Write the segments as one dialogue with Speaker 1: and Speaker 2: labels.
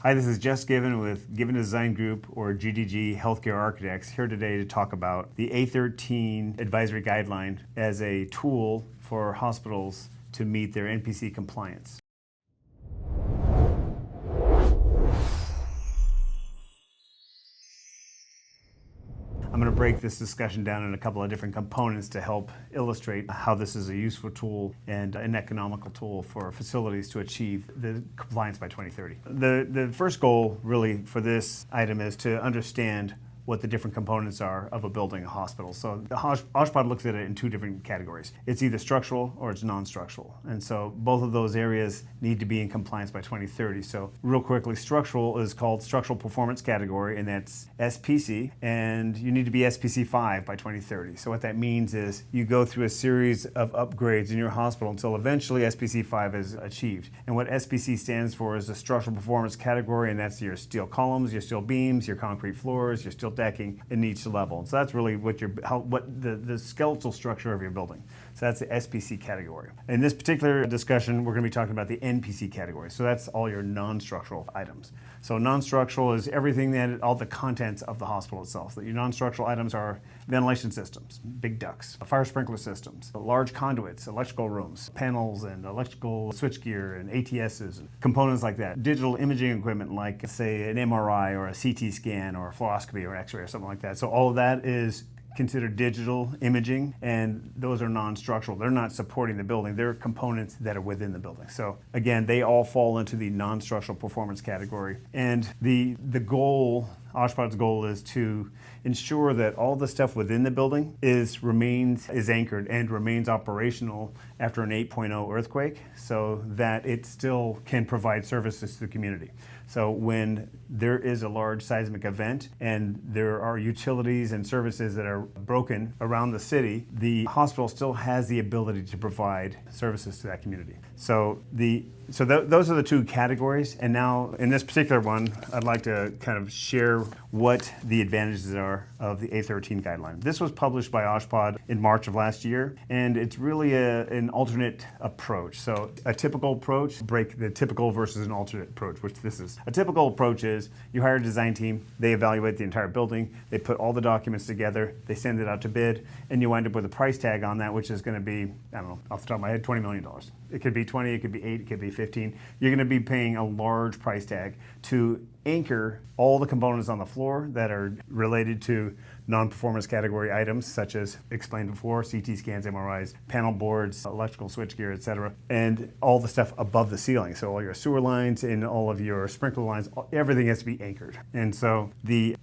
Speaker 1: Hi, this is Jess Given with Given Design Group, or GDG Healthcare Architects, here today to talk about the A13 Advisory Guideline as a tool for hospitals to meet their NPC compliance. I'm going to break this discussion down in a couple of different components to help illustrate how this is a useful tool and an economical tool for facilities to achieve the compliance by 2030. The first goal really for this item is to understand what the different components are of a building, a hospital. So the OSHPD looks at it in two different categories. It's either structural or it's non-structural. And so both of those areas need to be in compliance by 2030. So real quickly, structural is called Structural Performance Category, and that's SPC, and you need to be SPC-5 by 2030. So what that means is you go through a series of upgrades in your hospital until eventually SPC-5 is achieved. And what SPC stands for is the Structural Performance Category, and that's your steel columns, your steel beams, your concrete floors, your steel decking in each level. So that's really what the skeletal structure of your building. So that's the SPC category. In this particular discussion, we're going to be talking about the NPC category. So that's all your non-structural items. So non-structural is everything that, all the contents of the hospital itself. So your non-structural items are ventilation systems, big ducts, fire sprinkler systems, large conduits, electrical rooms, panels and electrical switchgear and ATSs, and components like that. Digital imaging equipment like, say, an MRI or a CT scan or a fluoroscopy or X-ray or something like that. So all of that is considered digital imaging, and those are non-structural. They're not supporting the building. They're components that are within the building. So again, they all fall into the non-structural performance category. And the goal, OSHPD's goal, is to ensure that all the stuff within the building is anchored and remains operational after an 8.0 earthquake, so that it still can provide services to the community. So when there is a large seismic event and there are utilities and services that are broken around the city, the hospital still has the ability to provide services to that community. So those are the two categories. And now in this particular one, I'd like to kind of share what the advantages are of the A13 guideline. This was published by OSHPD in March of last year, and it's really an alternate approach. So a typical approach, break the typical versus an alternate approach, which this is. A typical approach is you hire a design team, they evaluate the entire building, they put all the documents together, they send it out to bid, and you wind up with a price tag on that, which is going to be, I don't know, off the top of my head, $20 million. It could be 20, it could be 8, it could be 15. You're going to be paying a large price tag to anchor all the components on the floor that are related to non-performance category items, such as explained before, CT scans, MRIs, panel boards, electrical switchgear, etc., and all the stuff above the ceiling. So all your sewer lines and all of your sprinkler lines, everything has to be anchored. And so the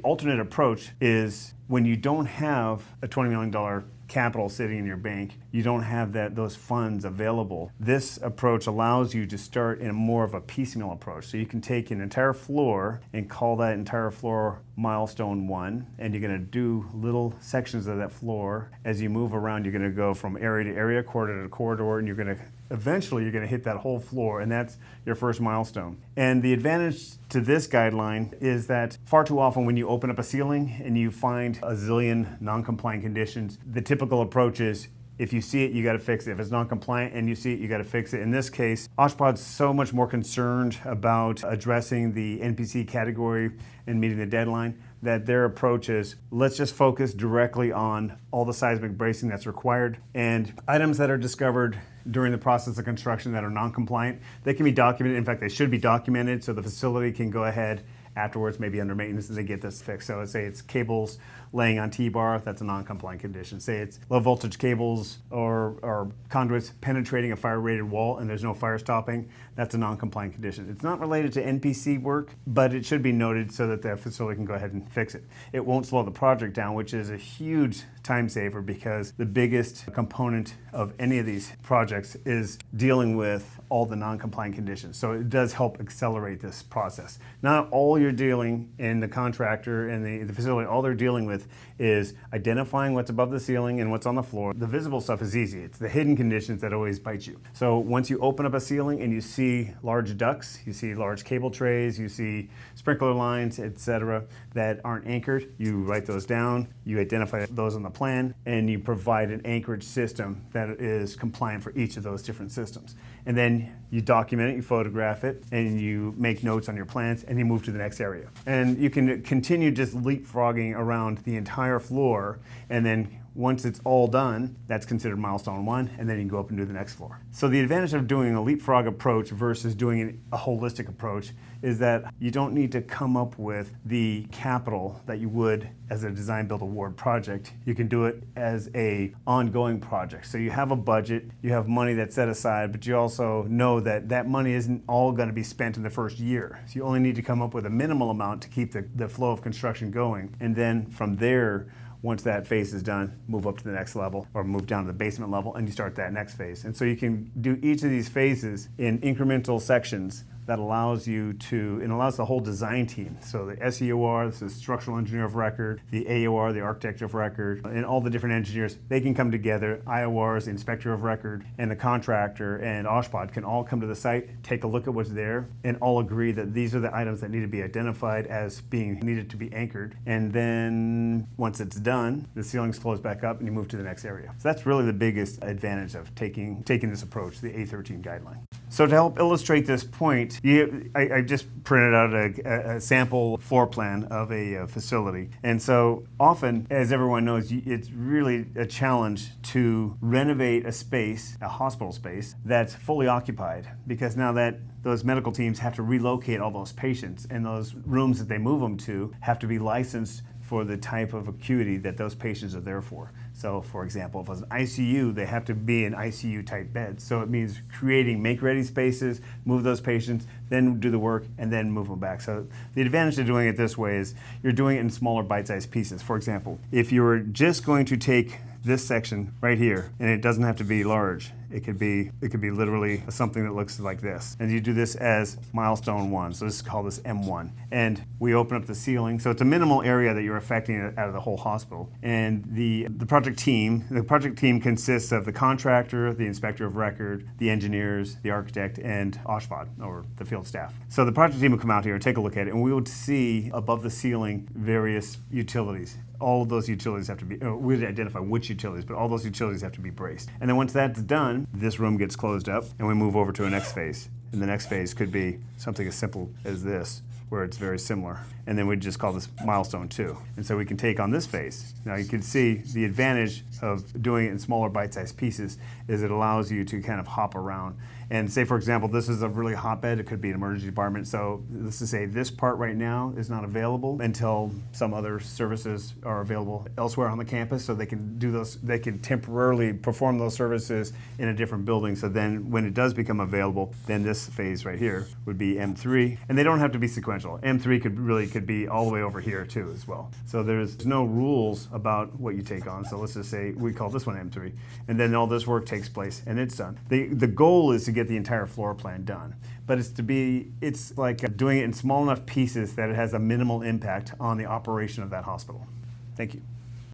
Speaker 1: alternate approach is when you don't have a $20 million capital sitting in your bank, you don't have those funds available. This approach allows you to start in more of a piecemeal approach. So you can take an entire floor and call that entire floor milestone 1, and you're going to do little sections of that floor. As you move around, you're going to go from area to area, corridor to corridor, and eventually you're going to hit that whole floor, and that's your first milestone. And the advantage to this guideline is that far too often when you open up a ceiling and you find a zillion non-compliant conditions, the typical approach is if you see it, you got to fix it. If it's non-compliant and you see it, you got to fix it. In this case, OSHPD's so much more concerned about addressing the NPC category and meeting the deadline that their approach is, let's just focus directly on all the seismic bracing that's required, and items that are discovered during the process of construction that are non-compliant, they can be documented. In fact, they should be documented so the facility can go ahead afterwards, maybe under maintenance, and they get this fixed. So let's say it's cables laying on T-bar, that's a non-compliant condition. Say it's low voltage cables or conduits penetrating a fire-rated wall and there's no fire stopping, that's a non-compliant condition. It's not related to NPC work, but it should be noted so that the facility can go ahead and fix it. It won't slow the project down, which is a huge time saver, because the biggest component of any of these projects is dealing with all the non-compliant conditions. So it does help accelerate this process. Not all you're dealing in the contractor and the facility, all they're dealing with is identifying what's above the ceiling and what's on the floor. The visible stuff is easy. It's the hidden conditions that always bite you. So once you open up a ceiling and you see large ducts, you see large cable trays, you see sprinkler lines, etc., that aren't anchored, you write those down, you identify those on the plan, and you provide an anchorage system that is compliant for each of those different systems. and then you document it, you photograph it, and you make notes on your plans, and you move to the next area. And you can continue just leapfrogging around the entire floor, and then once it's all done, that's considered milestone 1, and then you can go up and do the next floor. So the advantage of doing a leapfrog approach versus doing a holistic approach is that you don't need to come up with the capital that you would as a design build award project. You can do it as a ongoing project. So you have a budget, you have money that's set aside, but you also know that that money isn't all going to be spent in the first year. So you only need to come up with a minimal amount to keep the flow of construction going. And then from there, once that phase is done, move up to the next level or move down to the basement level and you start that next phase. And so you can do each of these phases in incremental sections that allows you to, and allows the whole design team. So the SEOR, this is structural engineer of record, the AOR, the architect of record, and all the different engineers, they can come together. IORs, the inspector of record, and the contractor and OSHPD can all come to the site, take a look at what's there, and all agree that these are the items that need to be identified as being needed to be anchored. And then once it's done, the ceiling's closed back up and you move to the next area. So that's really the biggest advantage of taking this approach, the A13 guideline. So to help illustrate this point, I just printed out a sample floor plan of a facility. And so often, as everyone knows, it's really a challenge to renovate a space, a hospital space, that's fully occupied, because now that those medical teams have to relocate all those patients, and those rooms that they move them to have to be licensed for the type of acuity that those patients are there for. So for example, if it's an ICU, they have to be in ICU type beds. So it means creating make-ready spaces, move those patients, then do the work, and then move them back. So the advantage of doing it this way is you're doing it in smaller bite-sized pieces. For example, if you were just going to take this section right here, and it doesn't have to be large. It could be literally something that looks like this. And you do this as milestone 1. So this is called this M1. And we open up the ceiling. So it's a minimal area that you're affecting out of the whole hospital. And the project team consists of the contractor, the inspector of record, the engineers, the architect, and OSHPD, or the field staff. So the project team will come out here and take a look at it, and we would see above the ceiling various utilities. All of those utilities have to be, we'd identify which utilities, but all those utilities have to be braced. And then once that's done, this room gets closed up and we move over to a next phase. And the next phase could be something as simple as this, where it's very similar. And then we just call this milestone 2. And so we can take on this phase. Now you can see the advantage of doing it in smaller bite-sized pieces is it allows you to kind of hop around. And say, for example, this is a really hot bed. It could be an emergency department. So let's just say this part right now is not available until some other services are available elsewhere on the campus. So they can do those, they can temporarily perform those services in a different building. So then when it does become available, then this phase right here would be M3. And they don't have to be sequential. M3 could be all the way over here too as well. So there's no rules about what you take on. So let's just say we call this one M3. And then all this work takes place and it's done. The goal is to get the entire floor plan done. But it's like doing it in small enough pieces that it has a minimal impact on the operation of that hospital. Thank you.